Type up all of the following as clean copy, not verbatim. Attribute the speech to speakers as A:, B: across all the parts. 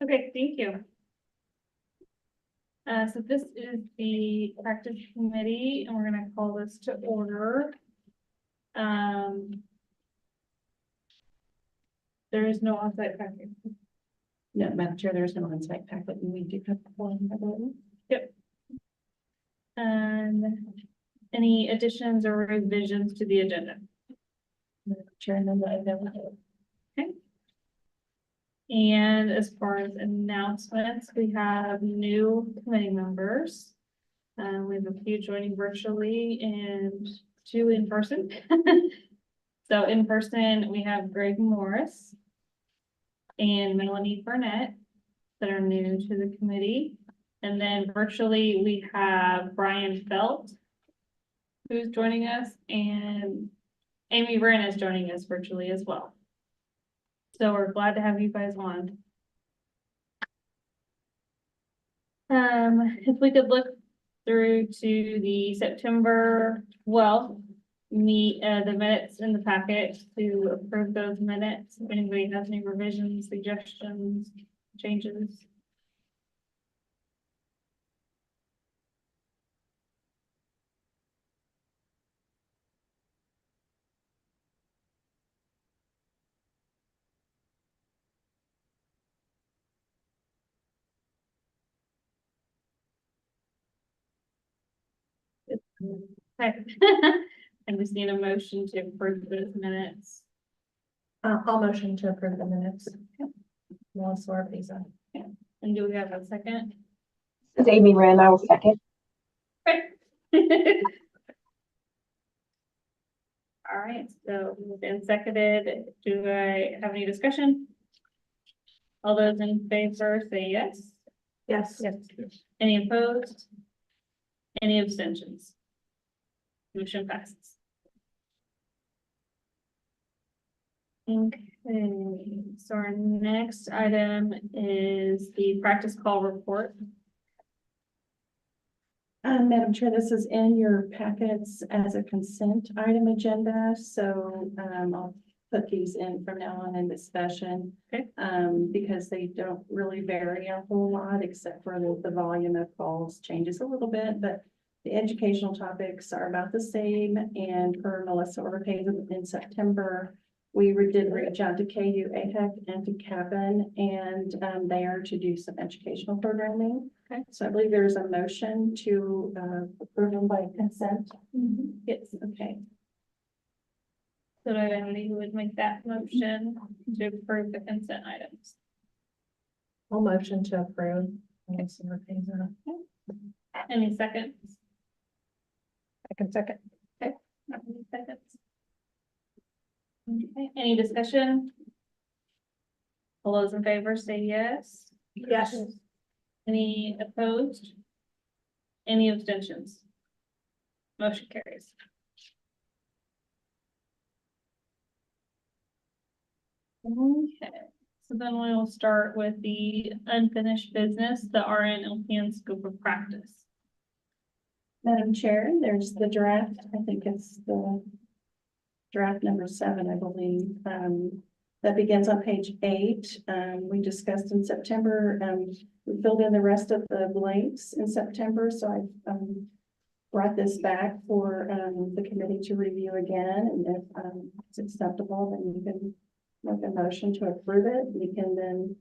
A: Okay, thank you. So this is the practice committee, and we're gonna call this to order. There is no on-site packet.
B: No, Madam Chair, there's no on-site packet, and we do have one, I believe.
A: And any additions or revisions to the agenda?
B: Madam Chair, none that I've ever heard.
A: And as far as announcements, we have new committee members. We have a few joining virtually and 2 in person. So in person, we have Greg Morris and Melanie Burnett that are new to the committee. And then virtually, we have Brian Felt, who's joining us, and Amy Wren is joining us virtually as well. So we're glad to have you guys on. If we could look through to the September 12th, the minutes in the packet to approve those minutes. If anybody has any revisions, suggestions, changes. Okay. And we just need a motion to approve those minutes.
B: I'll motion to approve the minutes. Melissa Orpeza.
A: And do we have a second?
C: This is Amy Wren, I will second.
A: All right, so moved and seconded. Do I have any discussion? All those in favor say yes.
B: Yes.
A: Yes. Any opposed? Any abstentions? Motion passes. Okay, so our next item is the practice call report.
B: Madam Chair, this is in your packets as a consent item agenda, so I'll put these in from now on in discussion.
A: Okay.
B: Because they don't really vary a whole lot, except for the volume of calls changes a little bit, but the educational topics are about the same. And for Melissa Orpeza in September, we did reach out to KU AHEC and to Cabin, and they are to do some educational programming.
A: Okay.
B: So I believe there's a motion to approve them by consent.
A: Yes.
B: Okay.
A: So do I have anybody who would make that motion to approve the consent items?
B: I'll motion to approve. Melissa Orpeza.
A: Any seconds?
B: I can second.
A: Not any seconds. Okay, any discussion? All those in favor say yes.
B: Yes.
A: Any opposed? Any abstentions? Motion carries. Okay, so then we will start with the unfinished business, the RN LPN scope of practice.
B: Madam Chair, there's the draft. I think it's the draft number 7, I believe. That begins on page 8. We discussed in September, we filled in the rest of the blanks in September, so I've brought this back for the committee to review again. And if it's acceptable, then you can make a motion to approve it. We can then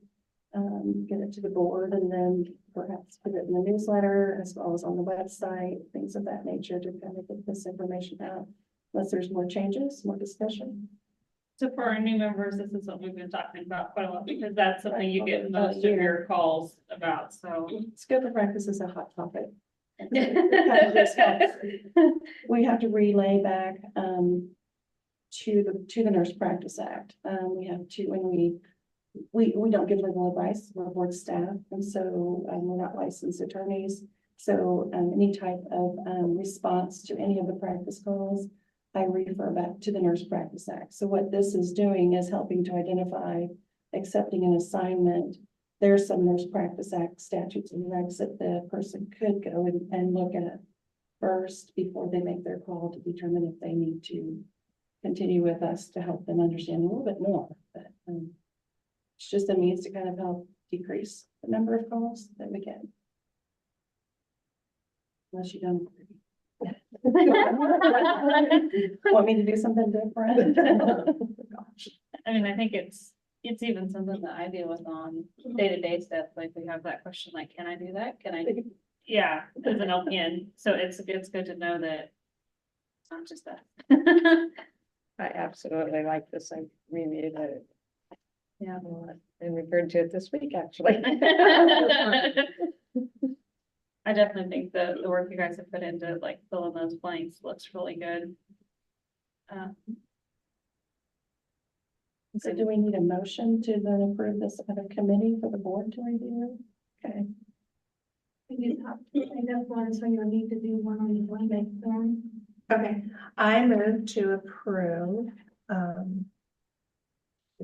B: get it to the board and then perhaps put it in the newsletter as well as on the website, things of that nature to kind of get this information out. Unless there's more changes, more discussion.
A: So for our new members, this is what we've been talking about quite a lot, because that's something you get
B: Oh,
A: most of your calls about, so.
B: Scope of practice is a hot topic. We have to relay back to the Nurse Practice Act. We have to, when we don't give legal advice, we're board staff, and so we're not licensed attorneys. So any type of response to any of the practice calls, I refer back to the Nurse Practice Act. So what this is doing is helping to identify accepting an assignment. There's some Nurse Practice Act statutes and regs that the person could go and look at first before they make their call to determine if they need to continue with us to help them understand a little bit more. But it's just a means to kind of help decrease the number of calls that we get. Unless you don't agree. Want me to do something different? Gosh.
A: I mean, I think it's even something that I deal with on day-to-day stuff, like we have that question, like, can I do that? Can I? Yeah, as an LPN, so it's good to know that it's not just that.
D: I absolutely like this. I reviewed it.
A: Yeah.
D: And referred to it this week, actually.
A: I definitely think the work you guys have put into like filling those blanks looks really good.
B: So do we need a motion to then approve this other committee for the board to review? Okay.
E: You have to kind of one, so you'll need to do one on the blank form.
F: Okay, I move to approve, get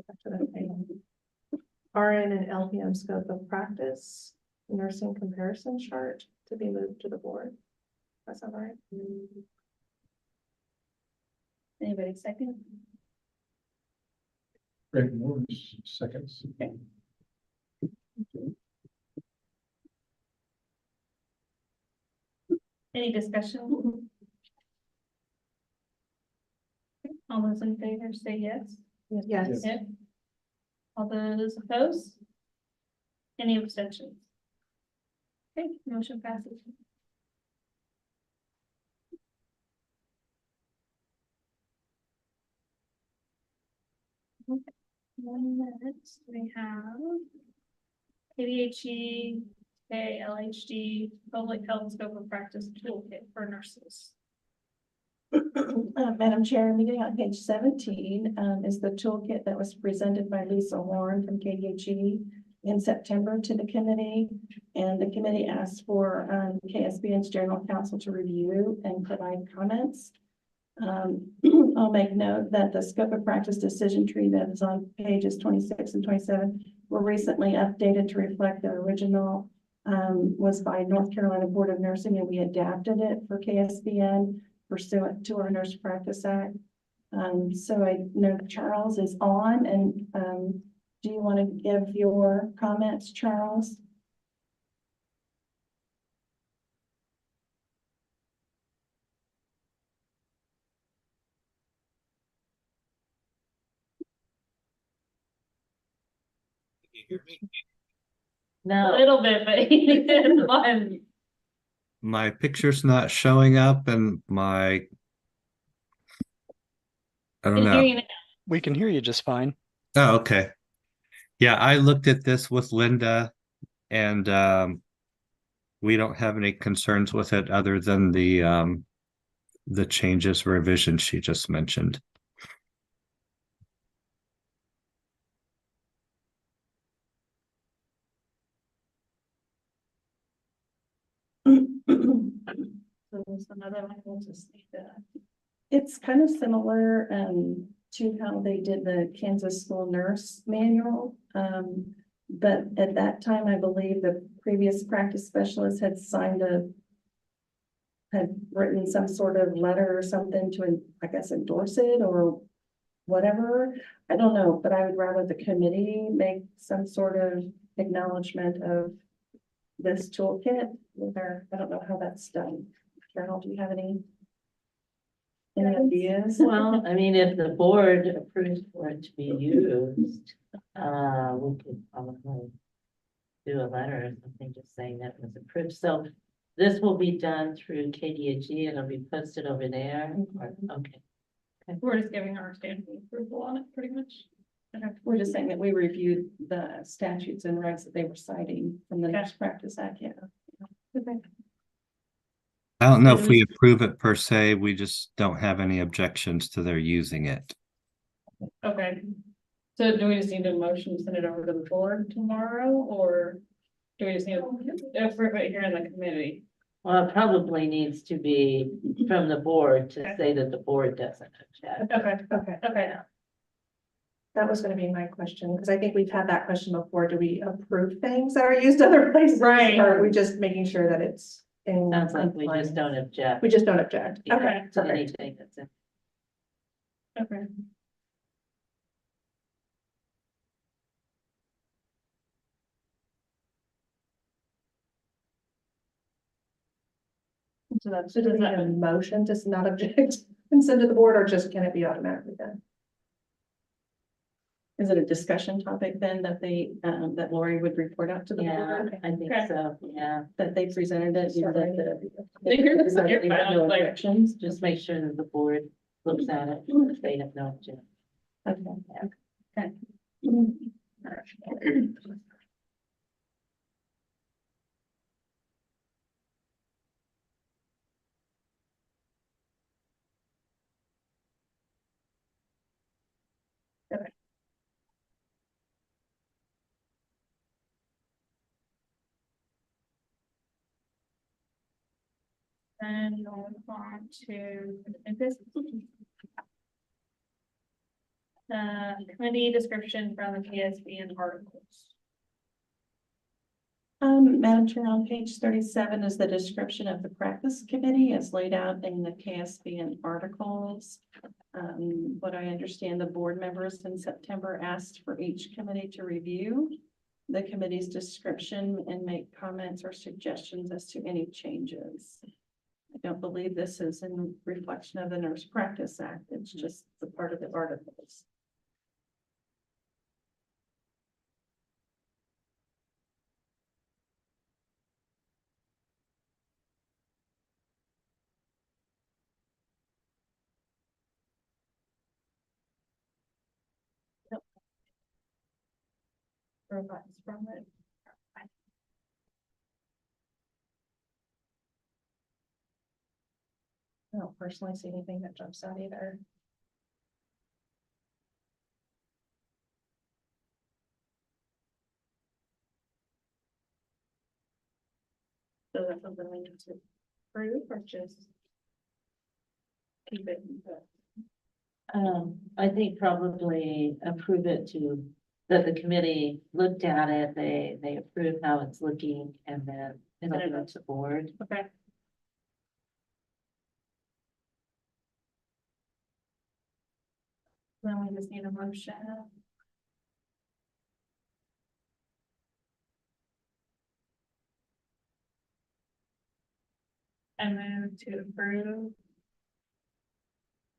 F: back to that thing. RN and LPN scope of practice, nursing comparison chart to be moved to the board. That's all right.
A: Anybody second?
G: Greg Morris, seconds.
A: Any discussion? All those in favor say yes.
F: Yes.
A: Yeah. All those opposed? Any abstentions? Okay, motion passes. Okay, one minute, we have ADHE, LHD, public health scope of practice toolkit for nurses.
B: Madam Chair, beginning on page 17, is the toolkit that was presented by Lisa Horn from KDHE in September to the committee. And the committee asked for KSBN's general counsel to review and provide comments. I'll make note that the scope of practice decision tree that is on pages 26 and 27 were recently updated to reflect the original was by North Carolina Board of Nursing, and we adapted it for KSBN pursuant to our Nurse Practice Act. So I know Charles is on, and do you want to give your comments, Charles?
A: A little bit, but he did one.
H: My picture's not showing up and I don't
A: Can hear
H: know.
A: you now.
I: We can hear you just fine.
H: Oh, okay. Yeah, I looked at this with Linda and we don't have any concerns with it other than the changes revisions she just mentioned.
A: So there's another one, we'll just need that.
B: It's kind of similar to how they did the Kansas School Nurse Manual. But at that time, I believe the previous practice specialist had had written some sort of letter or something to, I guess, endorse it or whatever. I don't know, but I would rather the committee make some sort of acknowledgement of this toolkit with our, I don't know how that's done. Carol, do you have any ideas?
J: Well, I mean, if the board approves for it to be used, we could probably do a letter or something just saying that it was approved. So this will be done through KDHE, it'll be posted over there. Okay.
A: We're just giving our standing approval on it, pretty much. Okay.
B: We're just saying that we reviewed the statutes and regs that they were citing from the Nurse Practice Act, yeah.
A: Okay.
H: I don't know if we approve it per se, we just don't have any objections to their using it.
A: Okay. So do we just need a motion to send it over to the board tomorrow, or do we just need to approve it here in the committee?
J: Well, it probably needs to be from the board to say that the board doesn't object.
A: Okay,
F: Okay,
A: okay.
F: that was gonna be my question, because I think we've had that question before. Do we approve things that are used other places?
A: Right.
F: Or are we just making sure that it's in?
J: Sounds like we
F: compliance?
J: just don't object.
F: We just don't object.
J: Yeah,
F: Okay,
J: to
F: perfect.
J: anything that's in.
A: Okay.
F: So that's,
A: So
F: do we
A: does
F: need
A: that-
F: a motion to not object and send to the board, or just can it be automatically done?
B: Is it a discussion topic then that they, that Lori would report out to the
J: Yeah,
B: board?
J: I think
A: Okay.
J: so, yeah.
B: That they presented it, you know, that
A: You're
B: the.
A: fine,
B: No
A: like-
B: objections?
J: Just make sure that the board looks at it, if they have no objection.
B: Okay.
A: And going on to this. Committee description from the KSB and articles.
B: Madam Chair, on page 37 is the description of the practice committee as laid out in the KSB articles. What I understand, the board members in September asked for each committee to review the committee's description and make comments or suggestions as to any changes. I don't believe this is in reflection of the Nurse Practice Act. It's just the part of the articles.
A: Revised from it.
F: I don't personally see anything that jumps out either.
A: So that's something we need to approve or just keep it?
J: I think probably approve it to, that the committee looked at it, they approve how it's looking, and then it'll go to the board.
A: Okay. Then we just need a motion. And then to approve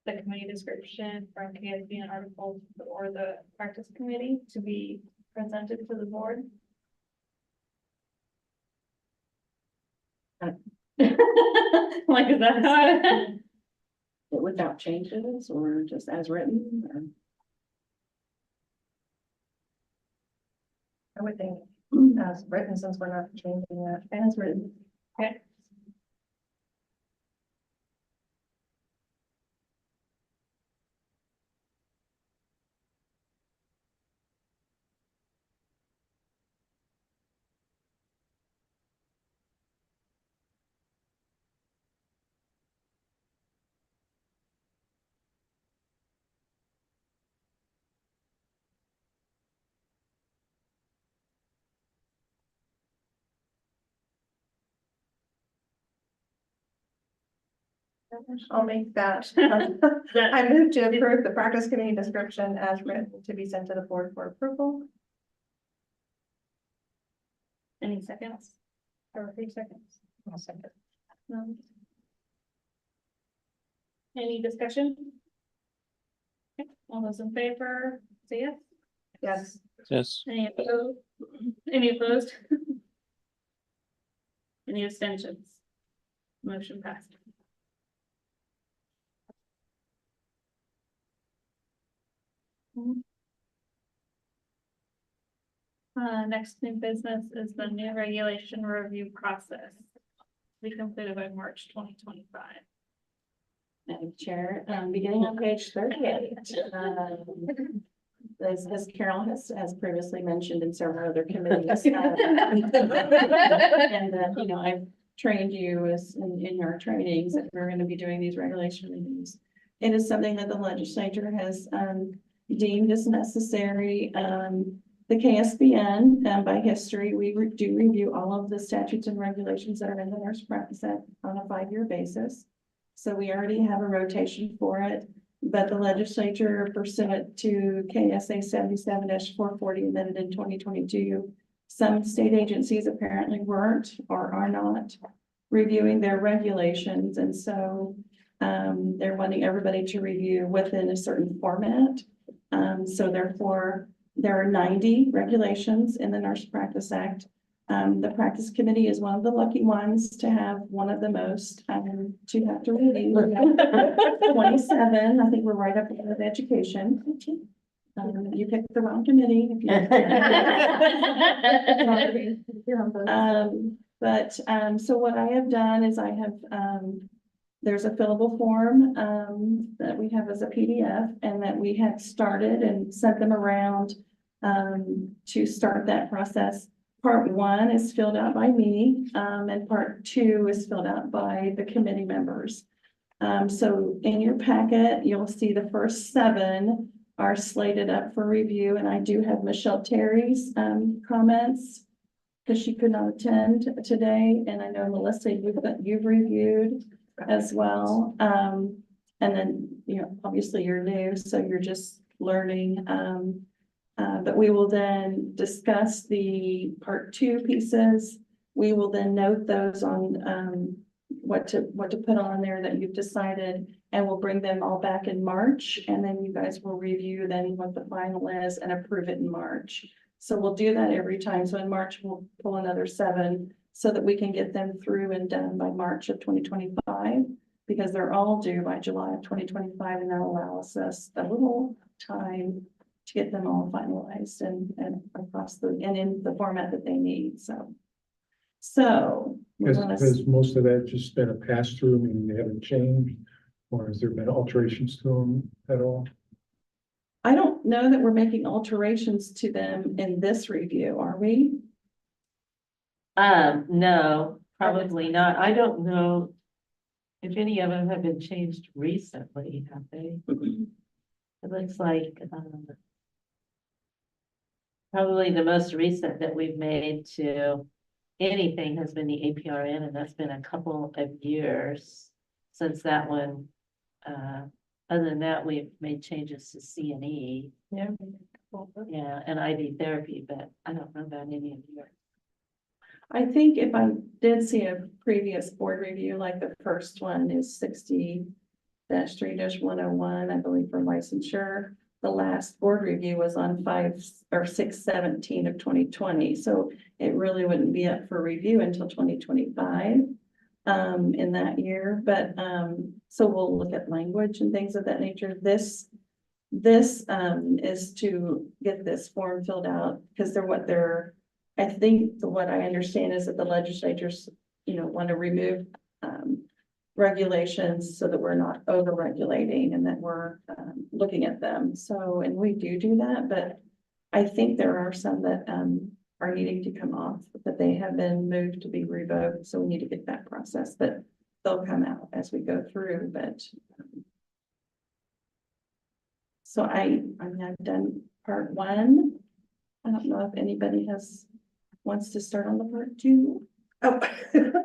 A: the committee description from KSB and articles or the practice committee to be presented to the board. Like, is that how?
B: Without changes or just as written? Or-
F: I would think as written, since we're not changing that.
B: As written.
A: Okay.
F: I'll make that.
A: That-
F: I move to approve the practice committee description as written to be sent to the board for approval.
A: Any seconds? Or 3 seconds?
F: I'll second.
A: No. Any discussion? Okay, all those in favor, say yes.
F: Yes.
G: Yes.
A: Any opposed? Any opposed? Any abstentions? Motion passed. Next new business is the new regulation review process. To be completed by March 2025.
B: Madam Chair, beginning on page 38. As Carol has previously mentioned in several other committees. And, you know, I've trained you as in your trainings that we're going to be doing these regulation reviews. It is something that the legislature has deemed as necessary. The KSBN, by history, we do review all of the statutes and regulations that are in the Nurse Practice Act on a 5-year basis. So we already have a rotation for it, but the legislature pursuant to KSA 77-440 amended in 2022. Some state agencies apparently weren't or are not reviewing their regulations, and so they're wanting everybody to review within a certain format. So therefore, there are 90 regulations in the Nurse Practice Act. The practice committee is one of the lucky ones to have one of the most, to have to review. 27, I think we're right up there with education. You picked the wrong committee. If you- So what I have done is I have, there's a fillable form, that we have as a PDF and that we had started and sent them around, to start that process. Part 1 is filled out by me, and part 2 is filled out by the committee members. So in your packet, you'll see the first 7 are slated up for review, and I do have Michelle Terry's, comments because she could not attend today, and I know Melissa, you've reviewed as well. And then, obviously you're new, so you're just learning. But we will then discuss the part 2 pieces. We will then note those on, what to put on there that you've decided, and we'll bring them all back in March, and then you guys will review then what the final is and approve it in March. So we'll do that every time. So in March, we'll pull another 7 so that we can get them through and done by March of 2025, because they're all due by July of 2025, and that allows us a little time to get them all finalized and across and in the format that they need. So. we wanna-
G: Has most of that just been a pass through, meaning they haven't changed? Or has there been alterations to them at all?
B: I don't know that we're making alterations to them in this review, are we?
J: No, probably not. I don't know if any of them have been changed recently, have they? It looks like, probably the most recent that we've made to anything has been the APRN, and that's been a couple of years since that one. Other than that, we've made changes to C&E.
F: Yeah.
J: Yeah, and IV therapy, but I don't know about any of yours.
B: I think if I did see a previous board review, like the first one is 60-3-101, I believe, for licensure. The last board review was on 6/17 of 2020, so it really wouldn't be up for review until 2025 in that year. But so we'll look at language and things of that nature. This is to get this form filled out because I think what I understand is that the legislatures, want to remove regulations so that we're not over regulating and that we're looking at them. So, and we do that, but I think there are some that are needing to come off, that they have been moved to be revoked. So we need to get that process, but they'll come out as we go through. But so I've done part 1. I don't know if anybody wants to start on the part 2.
F: Oh,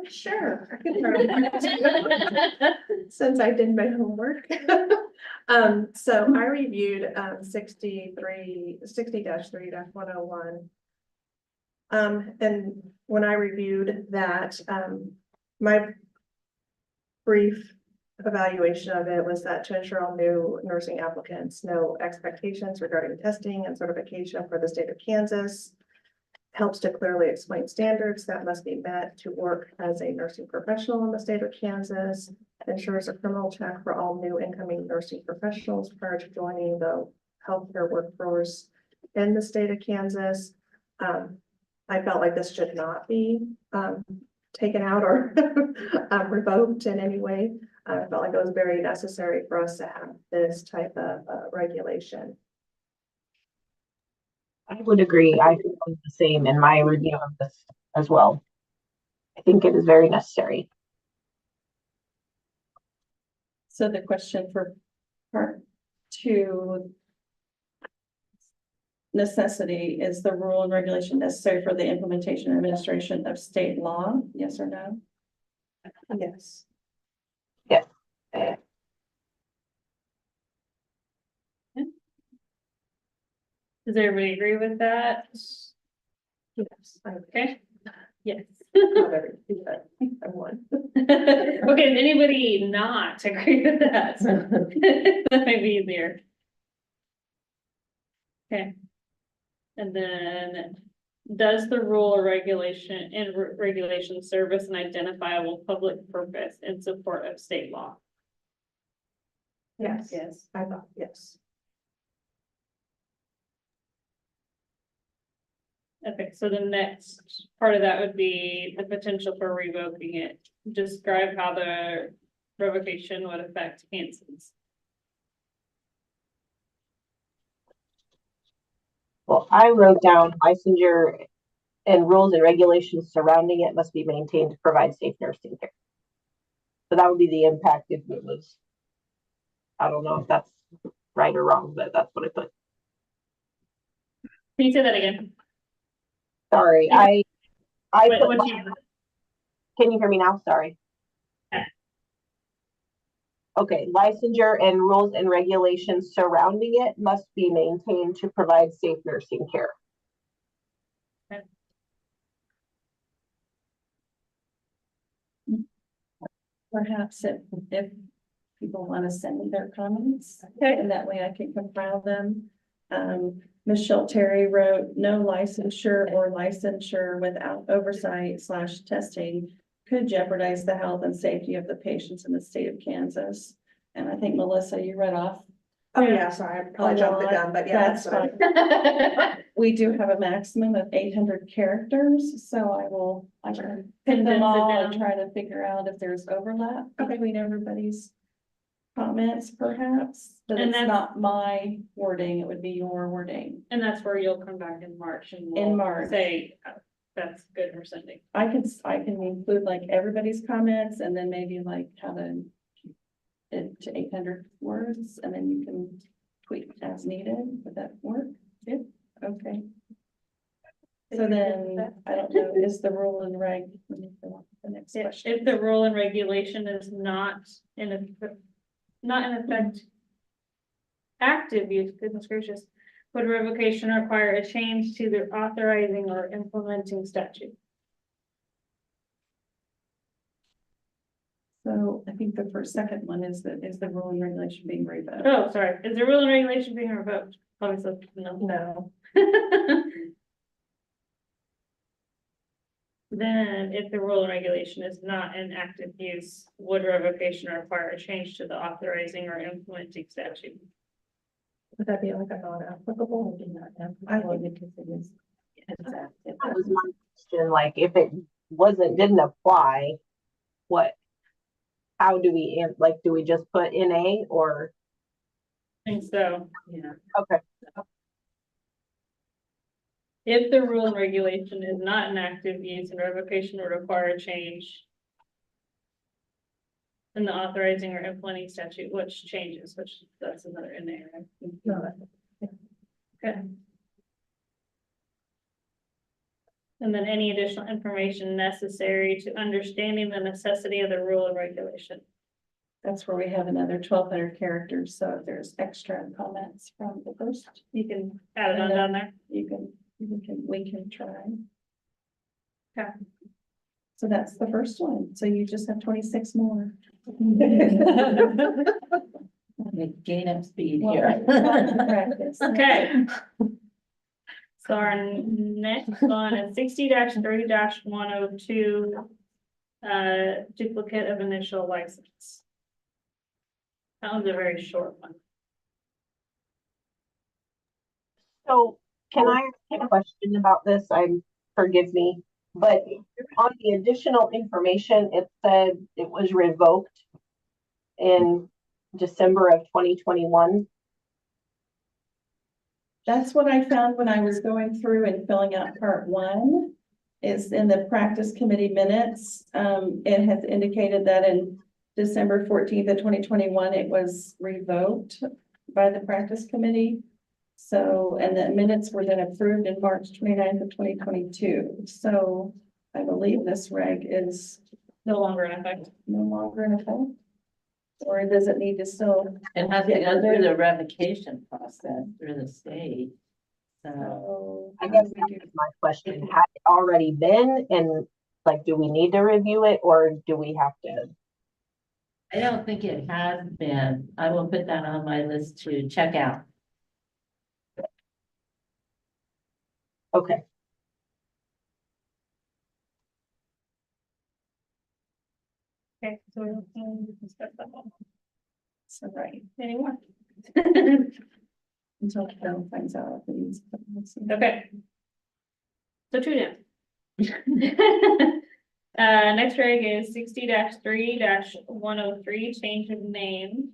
F: sure. I can start on part 2, since I did my homework. So I reviewed 60-3-101. And when I reviewed that, my brief evaluation of it was that to ensure all new nursing applicants know expectations regarding testing and certification for the state of Kansas, helps to clearly explain standards that must be met to work as a nursing professional in the state of Kansas, ensures a criminal check for all new incoming nursing professionals prior to joining the healthcare workforce in the state of Kansas. I felt like this should not be taken out or revoked in any way. I felt like it was very necessary for us to have this type of regulation.
C: I would agree. I feel the same in my review of this as well. I think it is very necessary.
B: So the question for part 2, necessity, is the rule and regulation necessary for the implementation and administration of state law? Yes or no?
F: Yes.
A: Does everybody agree with that?
F: Yes.
A: Okay. Yes.
F: Not every, but I won.
A: say, does anybody not agree with that? That might be easier. Okay. And then, does the rule or regulation and regulation service an identifiable public purpose in support of state law?
F: Yes,
A: Yes.
F: I thought, yes.
A: Okay, so the next part of that would be the potential for revoking it. Describe how the revocation would affect Hanson's.
C: Well, I wrote down licensure and rules and regulations surrounding it must be maintained to provide safe nursing care. So that would be the impact if it was, I don't know if that's right or wrong, but that's what I put.
A: Can you say that again?
C: Sorry, I
A: What,
C: put,
A: what you,
C: can you hear me now? Sorry.
A: Yeah.
C: Okay, licensure and rules and regulations surrounding it must be maintained to provide safe nursing care.
B: Perhaps if people want to send me their comments, and that way I can compile them. Michelle Terry wrote, no licensure or licensure without oversight / testing could jeopardize the health and safety of the patients in the state of Kansas. And I think Melissa, you read off.
F: Oh, yeah, sorry, I probably jumped the gun, but yeah.
B: That's fine. We do have a maximum of 800 characters, so I can pin
A: Condense
B: them
A: it
B: all and
A: down.
B: try to figure out if there's overlap
F: Okay.
B: between everybody's comments perhaps, but
A: And
B: it's
A: that's-
B: not my wording, it would be your wording.
A: and that's where you'll come back in March and
B: In
A: we'll
B: March.
A: say, that's good for sending.
B: I can include like everybody's comments and then maybe like how to keep it to 800 words, and then you can tweak as needed. Would that work? Yeah, okay. So then, I don't know, is the rule and reg, let me go on to the next question.
A: If the rule and regulation is not in effect active use, goodness gracious, would revocation require a change to the authorizing or implementing statute?
B: So I think the second one is the rule and regulation being revoked.
A: Oh, sorry, is the rule and regulation being revoked? Probably so, no.
F: No,
A: Then if the rule and regulation is not in active use, would revocation require a change to the authorizing or implementing statute?
F: would that be like a non-applicable? I think
J: because it is.
C: That was my question, like if it didn't apply, how do we, like, do we just put NA or?
A: I think so.
J: Yeah.
C: Okay.
A: If the rule and regulation is not in active use and revocation would require a change in the authorizing or implementing statute, which changes, which that's another in there, right?
F: No.
A: Okay. And then any additional information necessary to understanding the necessity of the rule and regulation.
B: That's where we have another 1,200 characters, so if there's extra comments from the first,
A: You can add it on down there.
B: we can try.
A: Okay.
B: So that's the first one, so you just have 26 more.
J: Gain up speed
B: Well,
J: here.
B: practice.
A: Okay. So our next one is 60-30-102. Duplicate of initial license. That one's a very short one.
C: So can I ask a question about this? Forgive me, but on the additional information, it said it was revoked in December of 2021.
B: That's what I found when I was going through and filling out part 1. Is in the practice committee minutes. It has indicated that in December 14th of 2021, it was revoked by the practice committee. So, and the minutes were then approved in March 29th of 2022. So I believe this reg is
A: No longer in effect.
B: no longer in effect. Or does it need to still?
J: It has to go through the revocation process through the state. So,
B: So
C: I guess that's my question. Had it already been, and like, do we need to review it or do we have to?
J: I don't think it has been. I will put that on my list to check out.
C: Okay,
A: Okay, so we'll discuss that one.
B: So, right,
A: Anyone?
B: until Phil finds out. if he needs to-
A: Okay. So two down. Next reg is 60-3-103, change of name.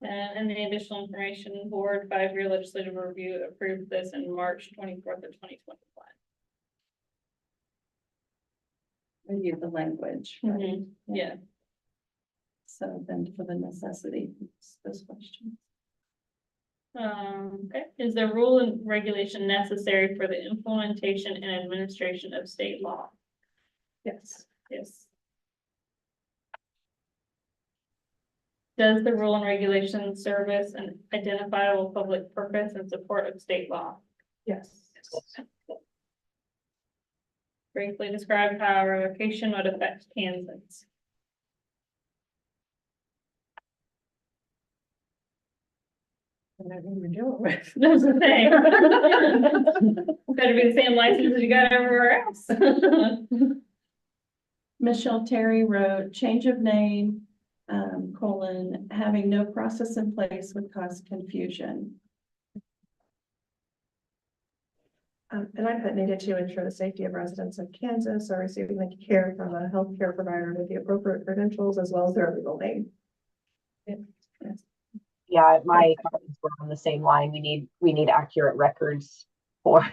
A: And the additional information, board 5-year legislative review approved this in March 24th of 2021.
B: Review the language, right?
A: Mm-hmm. Yeah,
B: So then for the necessity, it's this question.
A: okay, is the rule and regulation necessary for the implementation and administration of state law?
B: Yes.
A: Yes. Does the rule and regulation service an identifiable public purpose in support of state law?
F: Yes.
A: Briefly describe how revocation would affect Kansans.
D: Whatever we're doing with.
A: That's the thing. Better be the same license as you got everywhere else.
B: Michelle Terry wrote, change of name, having no process in place would cause confusion.
F: And I put needed to ensure the safety of residents of Kansas are receiving the care from a healthcare provider with the appropriate credentials as well as their legal name.
C: yeah, my comments were on the same line. We need accurate records for,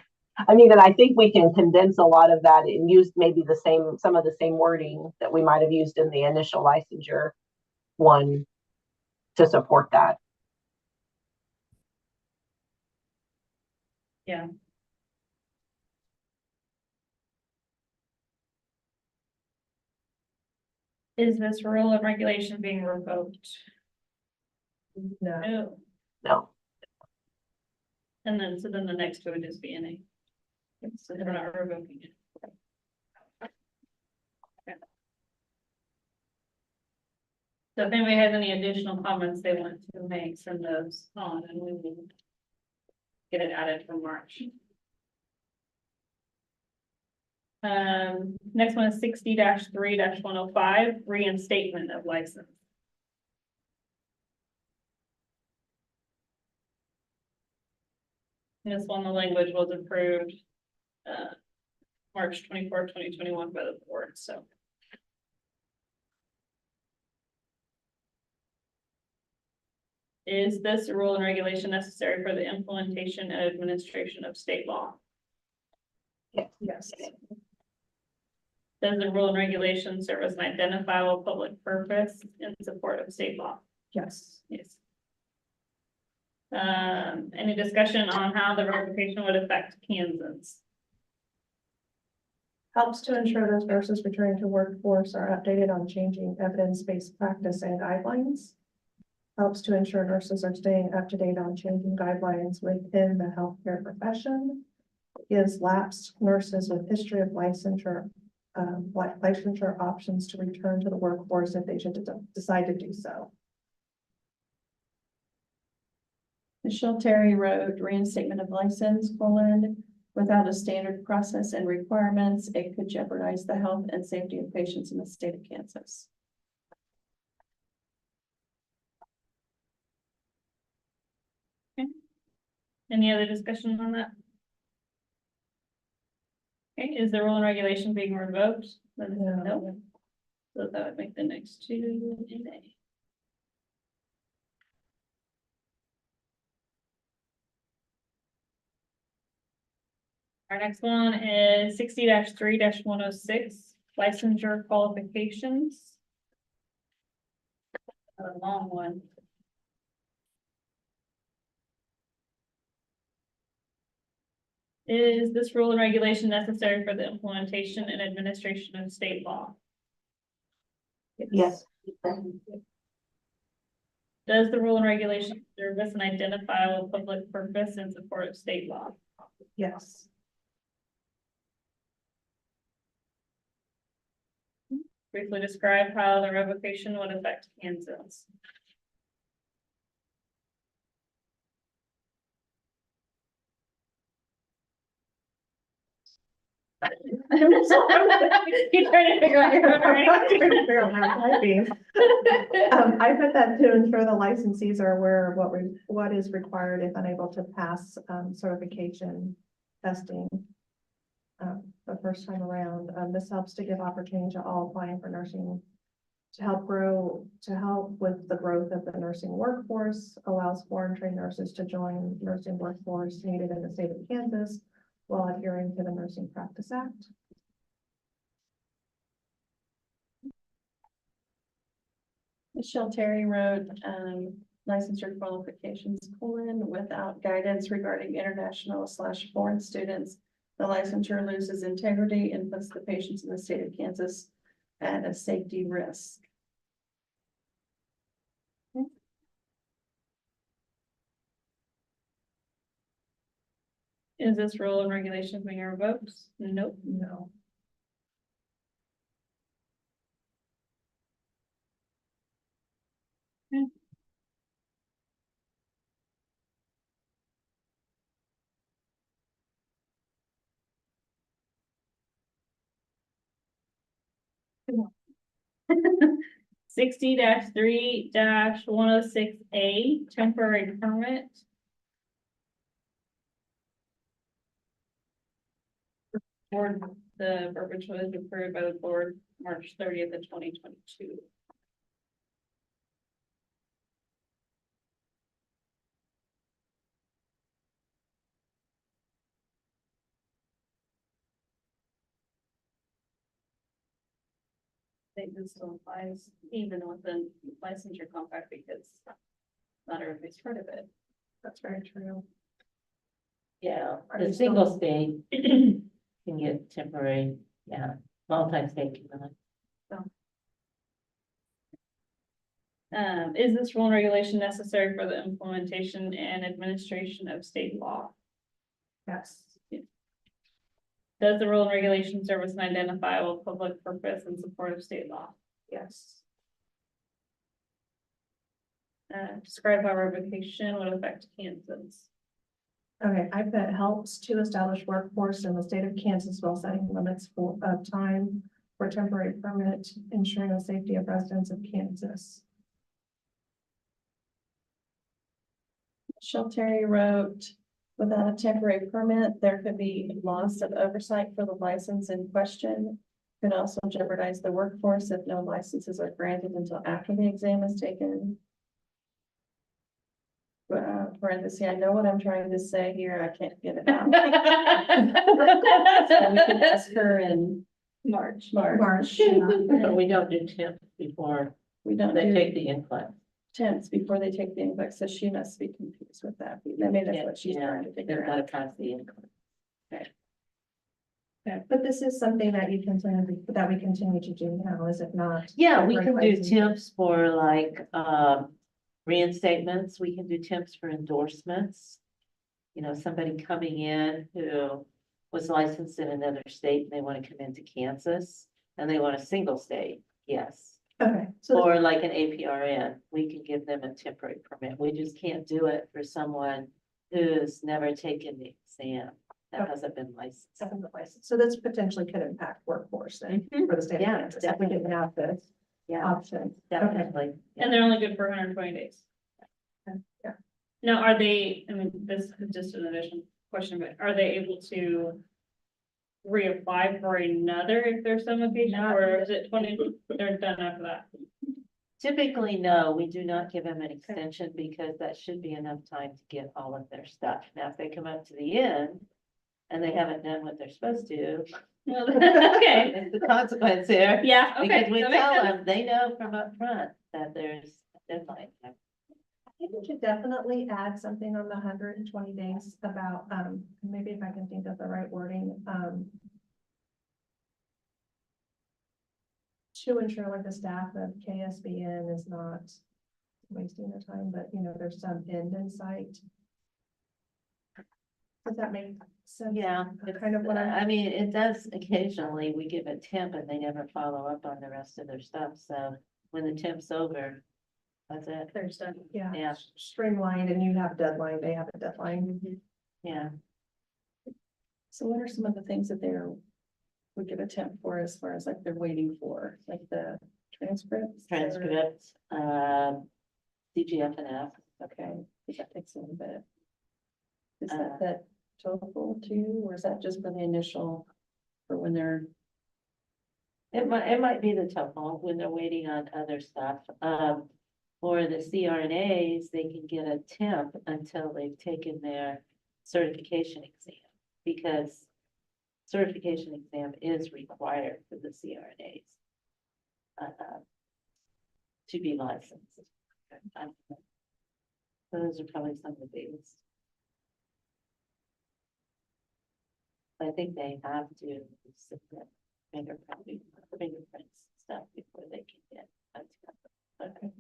C: I mean, and I think we can condense a lot of that and use maybe some of the same wording that we might have used in the initial licensure one to support that.
A: Yeah. Is this rule and regulation being revoked?
F: No.
A: No.
C: No,
A: And then, so then the next two would just be NA. So they're not revoking it. Okay. So if anybody has any additional comments they want to make, send those on and we will get it added for March. Next one is 60-3-105, reinstatement of license. This one, the language was approved, March 24th, 2021 by the board, so. Is this rule and regulation necessary for the implementation and administration of state law?
F: Yes.
A: Does the rule and regulation serve as an identifiable public purpose in support of state law?
F: Yes.
A: Yes. Any discussion on how the revocation would affect Kansans?
F: Helps to ensure those nurses returning to workforce are updated on changing evidence-based practice and guidelines. Helps to ensure nurses are staying up to date on changing guidelines within the healthcare profession. Gives lapsed nurses with history of licensure options to return to the workforce if they should decide to do so.
B: Michelle Terry wrote, reinstatement of license, without a standard process and requirements, it could jeopardize the health and safety of patients in the state of Kansas.
A: Any other discussion on that? Okay, is the rule and regulation being revoked? No. So that would make the next two NA. Our next one is 60-3-106, licensure qualifications. A long one. Is this rule and regulation necessary for the implementation and administration of state law?
C: yes,
A: Does the rule and regulation serve as an identifiable public purpose in support of state law?
F: Yes.
A: briefly describe how the revocation would affect Kansas. You're trying to figure out your own writing.
F: I put that to ensure the licensees are aware of what is required if unable to pass, certification testing. The first time around, this helps to give opportunity to all applying for nursing. To help with the growth of the nursing workforce, allows foreign trained nurses to join nursing workforce needed in the state of Kansas while adhering to the Nursing Practice Act.
B: Michelle Terry wrote, licensure qualifications, without guidance regarding international/foreign students. The licensure loses integrity and puts the patients in the state of Kansas at a safety risk.
A: Is this rule and regulation being revoked? Nope.
F: No.
A: Sixty 3-106A, temporary permit. Board, the verbiage was approved by the board March 30th of 2022. I think this still applies even with the licensure compact because not everybody's heard of it.
F: That's very true.
J: Yeah,
F: Are
J: the
F: you
J: single
F: still-
J: state can get temporary, yeah, multi-state cannot.
A: Is this rule and regulation necessary for the implementation and administration of state law?
F: Yes.
A: Does the rule and regulation serve as an identifiable public purpose in support of state law?
F: Yes.
A: Describe how revocation would affect Kansas.
F: Okay, I put helps to establish workforce in the state of Kansas while setting limits of time for temporary permit, ensuring the safety of residents of Kansas.
B: Michelle Terry wrote, without a temporary permit, there could be loss of oversight for the license in question. Could also jeopardize the workforce if no licenses are granted until after the exam is taken. Parenthesis, I know what I'm trying to say here, I can't get it out. So we can ask her in
A: March.
B: March.
J: But we don't do temps before
B: We don't
J: they
B: do
J: take the influx.
B: temps before they take the influx, so she must be confused with that. Maybe that's what she's
J: Yeah,
B: trying to
J: they've
B: figure
J: got to
B: out.
J: pass the influx.
F: But this is something that we continue to do now, is it not?
J: Yeah, we can do
F: Temporary license.
J: temps for like, reinstatements, we can do temps for endorsements. You know, somebody coming in who was licensed in another state and they want to come into Kansas and they want a single state, yes.
F: Okay, so
J: Or like an APRN, we can give them a temporary permit. We just can't do it for someone who's never taken the exam that
F: Okay.
J: hasn't been licensed.
F: seven the license, so this potentially could impact workforce then for the state of
J: Yeah,
F: Kansas, if we didn't have this
J: Yeah,
F: option.
J: definitely.
A: And they're only good for 120 days.
F: Yeah.
A: Now, are they, I mean, this is just an additional question, but are they able to reapply for another if there's some occasion, or is it 20, they're done after that?
J: Typically, no, we do not give them an extension because that should be enough time to get all of their stuff. Now, if they come up to the end and they haven't done what they're supposed to,
A: Okay,
J: it's the consequence here.
A: yeah, okay.
J: Because we
A: that makes
J: tell
A: sense.
J: them, they know from up front that there's a deadline.
F: I think we should definitely add something on the 120 days about, maybe if I can think of the right wording, to ensure like the staff of KSBN is not wasting their time, but you know, there's some end in sight. Does that make So
J: Yeah.
F: kind of what I'm.
J: I mean, it does occasionally, we give a temp and they never follow up on the rest of their stuff, so when the temp's over, that's it.
A: There's done.
F: Yeah,
J: Yeah.
F: streamlined, and you have deadline, they have a deadline.
J: Yeah,
B: So what are some of the things that they're, would give a temp for as far as like they're waiting for, like the transcripts? or-
J: transcripts, CGF&F,
B: Okay, that takes a little bit. Is that total too, or is that just for the initial, for when they're,
J: it might be the TOEFL when they're waiting on other stuff. For the CRNAs, they can get a temp until they've taken their certification exam, because certification exam is required for the CRNAs. To be licensed. Those are probably some of the biggest. I think they have to submit fingerprints stuff before they can get a temp. Okay.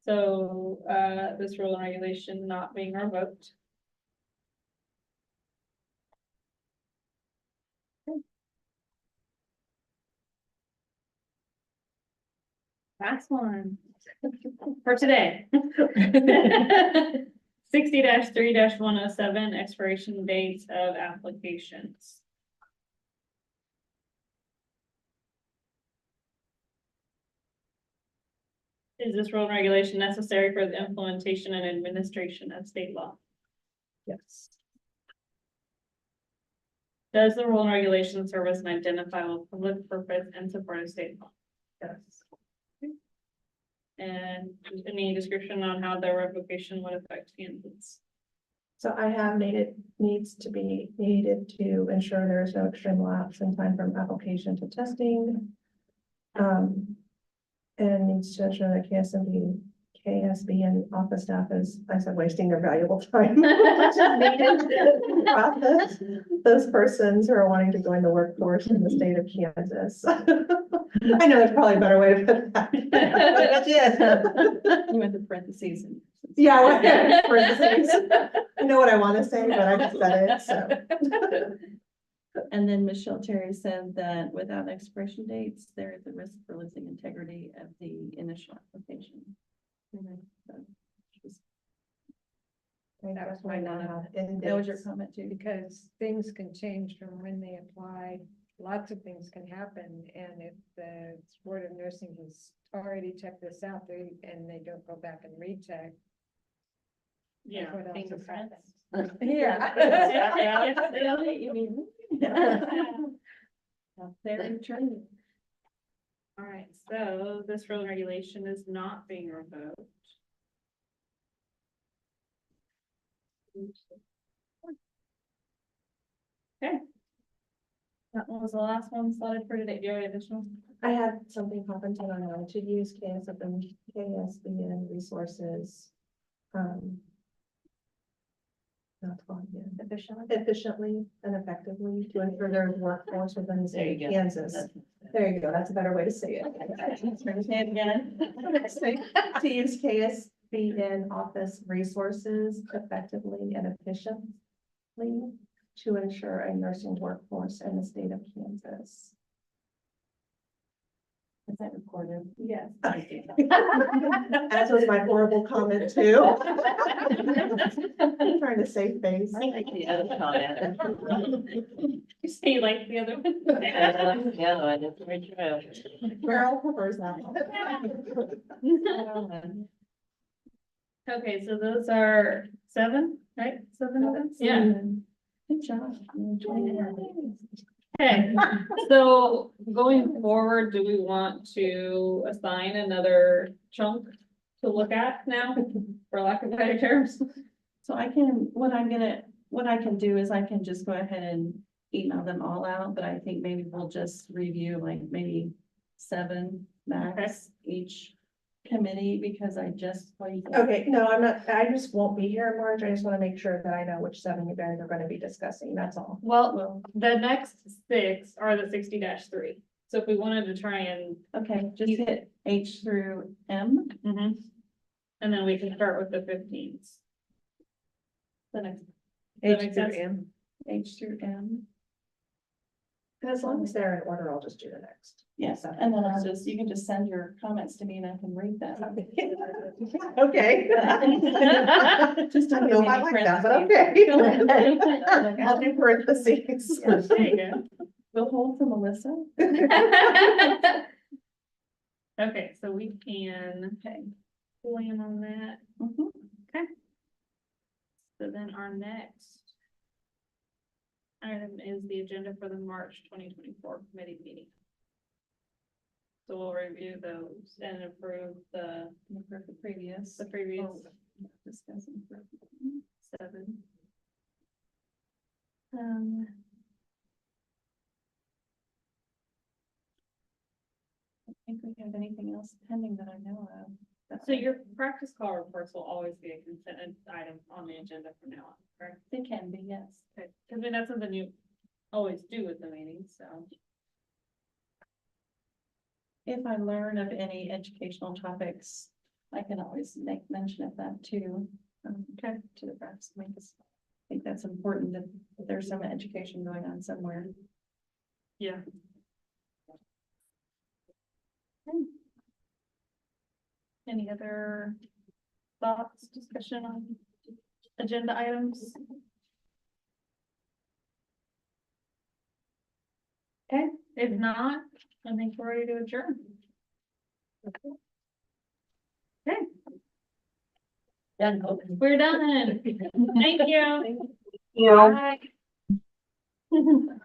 A: So, this rule and regulation not being revoked. Last one for today. 60-3-107 expiration dates of applications. Is this rule and regulation necessary for the implementation and administration of state law?
F: Yes.
A: Does the rule and regulation serve as an identifiable public purpose and support of state law?
F: Yes.
A: And any description on how the revocation would affect Kansas?
F: So I have needs to be needed to ensure there is no extreme lapse in time from application to testing. And needs to ensure that KSB and office staff is, I said, wasting their valuable time. Which is needed to process those persons who are wanting to join the workforce in the state of Kansas. I know there's probably a better way to put that. But that's it.
B: you went to parentheses and.
F: Yeah, well, yeah, parentheses. I know what I want to say, but I just said it, so.
B: And then Michelle Terry said that without expiration dates, there is a risk for losing integrity of the initial application. So, just-
D: That was my one.
B: That was your comment too?
D: Because things can change from when they apply. Lots of things can happen, and if the Board of Nursing has already checked this out, and they don't go back and recheck.
A: Yeah.
D: What else has
A: fingerprints.
D: happened?
B: Yeah. You mean? Very true.
A: All right, so this rule and regulation is not being revoked. Okay. That was the last one slotted for today. Do you have any additional?
F: I had something happen to know to use KSBN resources. Not fun, yeah. Efficiently and effectively to ensure their workforce within the state of Kansas. There you go, that's a better way to say it.
B: Say it again.
F: To use KSBN office resources effectively and efficiently to ensure a nursing workforce in the state of Kansas.
B: Is that recorded?
F: Yes. As was my horrible comment too. I'm trying to save face.
J: I like the other comment.
A: You say you like the other one?
J: I like the other one, it's very true.
F: Meryl prefers that one.
A: Okay, so those are 7, right? 7 of them? Yeah.
B: Good job.
A: Okay, so going forward, do we want to assign another chunk to look at now, for lack of better terms?
B: So I can, what I can do is I can just go ahead and email them all out, but I think maybe we'll just review like maybe 7 max each committee, because I just.
F: Okay, no, I'm not, I just won't be here in March. I just want to make sure that I know which 7 you guys are going to be discussing, that's all.
A: Well, the next 6 are the 60-3. So if we wanted to try and,
B: Okay, just hit H through M.
A: and then we can start with the 15s.
B: the next
A: That
F: H
A: makes
F: through
A: sense.
F: M.
B: H through M.
F: As long as they're in order, I'll just do the next.
B: Yes, and then I'll just, you can just send your comments to me and I can read them.
F: Okay.
B: Just
F: I
B: to
F: don't know if I like that, but okay. I'll do parentheses.
A: There you
B: We'll hold for Melissa.
A: go. Okay, so we can
B: Okay.
A: plan on that.
B: Mhm.
A: So then our next item is the agenda for the March 2024 committee meeting. So we'll review those and approve the previous.
B: Discussing.
A: 7.
B: I think we have anything else pending that I know of.
A: So your practice call reports will always be a consent item on the agenda from now on, correct?
B: They can be, yes.
A: Okay, because I mean, that's something you always do with the meetings, so.
B: If I learn of any educational topics, I can always make mention of that too. Okay, to the press, I think that's important that there's some education going on somewhere.
A: Yeah. Any other thoughts, discussion on agenda items? Okay, if not, I think we're ready to adjourn. Okay,
J: Done hoping.
A: we're done. Thank you.
C: You know,
A: Bye.